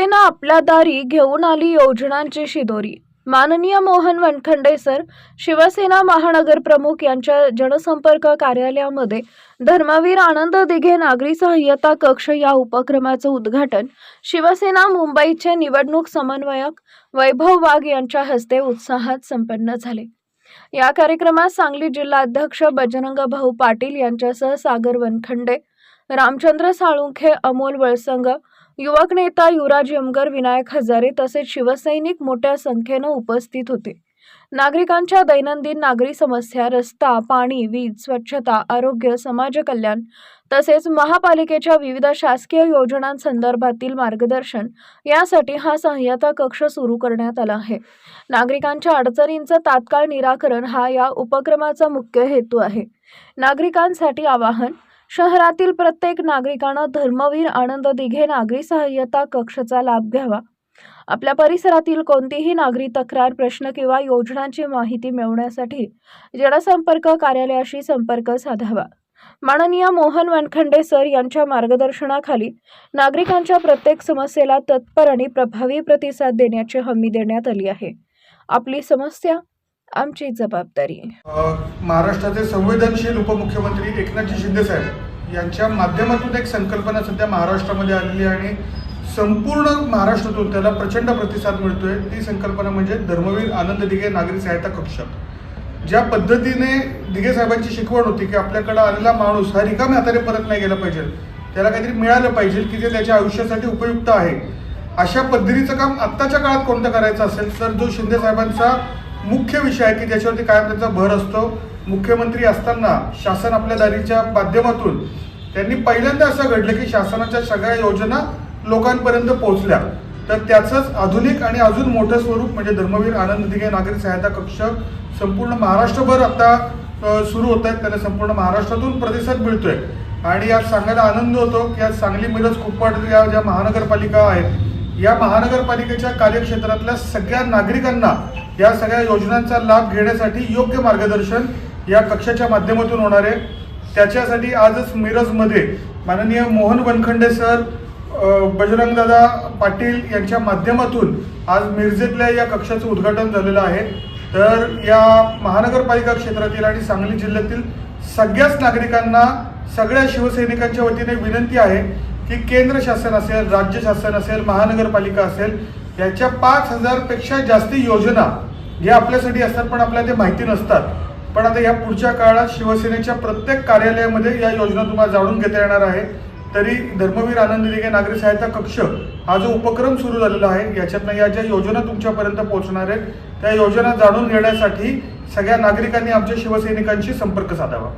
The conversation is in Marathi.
शिवसेना आपल्या दारी घेऊन आली योजनांची शिदोरी। माननीय मोहन वनखंडे सर, शिवसेना महानगर प्रमुख यांच्या जनसंपर्क कार्यालयामध्ये धर्मवीर आनंद दिघे नागरी सहाय्यता कक्ष या उपक्रमाचे उद्घाटन शिवसेना मुंबईचे निवडणूक समन्वयक वैभव वाघ यांच्या हस्ते उत्साहात संपन्न झाले। या कार्यक्रमात सांगली जिल्हाध्यक्ष बजरंग भाऊ पाटील यांच्यासह सागर वनखंडे, रामचंद्र साळुंखे, अमोल वळसंग, युवक नेता युवराज यमगर, विनायक हजारे तसेच शिवसैनिक मोठ्या संख्येने उपस्थित होते। नागरिकांच्या दैनंदिन नागरी समस्या, रस्ता, पाणी, वीज, स्वच्छता, आरोग्य, समाज कल्याण तसेच महापालिकेच्या विविध शासकीय योजनांसंदर्भातील मार्गदर्शन यासाठी हा सहाय्यता कक्ष सुरू करण्यात आला आहे। नागरिकांच्या अडचणींचं तात्काळ निराकरण हा या उपक्रमाचा मुख्य हेतू आहे। नागरिकांसाठी आवाहन: शहरातील प्रत्येक नागरिकांना धर्मवीर आनंद दिघे नागरी सहाय्यता कक्षाचा लाभ घ्यावा। आपल्या परिसरातील कोणतीही नागरी तक्रार, प्रश्न किंवा योजनांची माहिती मिळवण्यासाठी जनसंपर्क कार्यालयाशी संपर्क साधावा। माननीय मोहन वनखंडे सर यांच्या मार्गदर्शनाखाली नागरिकांच्या प्रत्येक समस्येला तत्पर आणि प्रभावी प्रतिसाद देण्याची हमी देण्यात आली आहे। आपली समस्या आमची जबाबदारी। महाराष्ट्राचे संवेदनशील उपमुख्यमंत्री एकनाथजी शिंदे साहेब यांच्या माध्यमातून एक संकल्पना सध्या महाराष्ट्रामध्ये आलेली आहे आणि संपूर्ण महाराष्ट्रातून त्याला प्रचंड प्रतिसाद मिळतोय। ती संकल्पना म्हणजे धर्मवीर आनंद दिघे नागरी सहायता कक्ष। ज्या पद्धतीने दिघे साहेबांची शिकवण होती की आपल्याकडे आलेला माणूस हा रिकाम्या हाताने परत नाही गेला पाहिजे, त्याला काहीतरी मिळालं पाहिजे की जे त्याच्या आयुष्यासाठी उपयुक्त आहे। अशा पद्धतीचं काम आत्ताच्या काळात कोणतं करायचं असेल तर जो शिंदे साहेबांचा मुख्य विषय आहे की ज्याच्यावरती कायम त्यांचा भर असतो, मुख्यमंत्री असताना शासन आपल्या दारीच्या माध्यमातून त्यांनी पहिल्यांदा असं घडलं की शासनाच्या सगळ्या योजना लोकांपर्यंत पोहोचल्या। तर त्याचंच आधुनिक आणि अजून मोठं स्वरूप म्हणजे धर्मवीर आनंद दिघे नागरी सहायता कक्ष संपूर्ण महाराष्ट्रभर आता सुरू होत आहेत। त्यांना संपूर्ण महाराष्ट्रातून प्रतिसाद मिळतोय आणि आज सांगायला आनंद होतो की आज सांगली, मिरज, कुपवाड या ज्या महानगरपालिका आहेत या महानगरपालिकेच्या कार्यक्षेत्रातल्या सगळ्या नागरिकांना या सगळ्या योजनांचा लाभ घेण्यासाठी योग्य मार्गदर्शन या कक्षाच्या माध्यमातून होणार आहे। त्याच्यासाठी आजच मिरजमध्ये माननीय मोहन वनखंडे सर, बजरंगदादा पाटील यांच्या माध्यमातून आज मिरजेतल्या या कक्षाचं उद्घाटन झालेलं आहे। तर या महानगरपालिका क्षेत्रातील आणि सांगली जिल्ह्यातील सगळ्याच नागरिकांना, सगळ्या शिवसैनिकांच्या वतीने विनंती आहे की केंद्र शासन असेल, राज्य शासन असेल, महानगरपालिका असेल, याच्या 5000 पेक्षा जास्ती योजना या आपल्यासाठी असतात पण आपल्याला ते माहिती नसतात। पण आता या पुढच्या काळात शिवसेनेच्या प्रत्येक कार्यालयामध्ये या योजना तुम्हाला जाणून घेता येणार आहे। तरी धर्मवीर आनंद दिघे नागरी सहायता कक्ष हा जो उपक्रम सुरू झालेला आहे याच्यातनं या ज्या योजना तुमच्यापर्यंत पोहोचणार आहेत त्या योजना जाणून घेण्यासाठी सगळ्या नागरिकांनी आमच्या शिवसैनिकांशी संपर्क साधावा।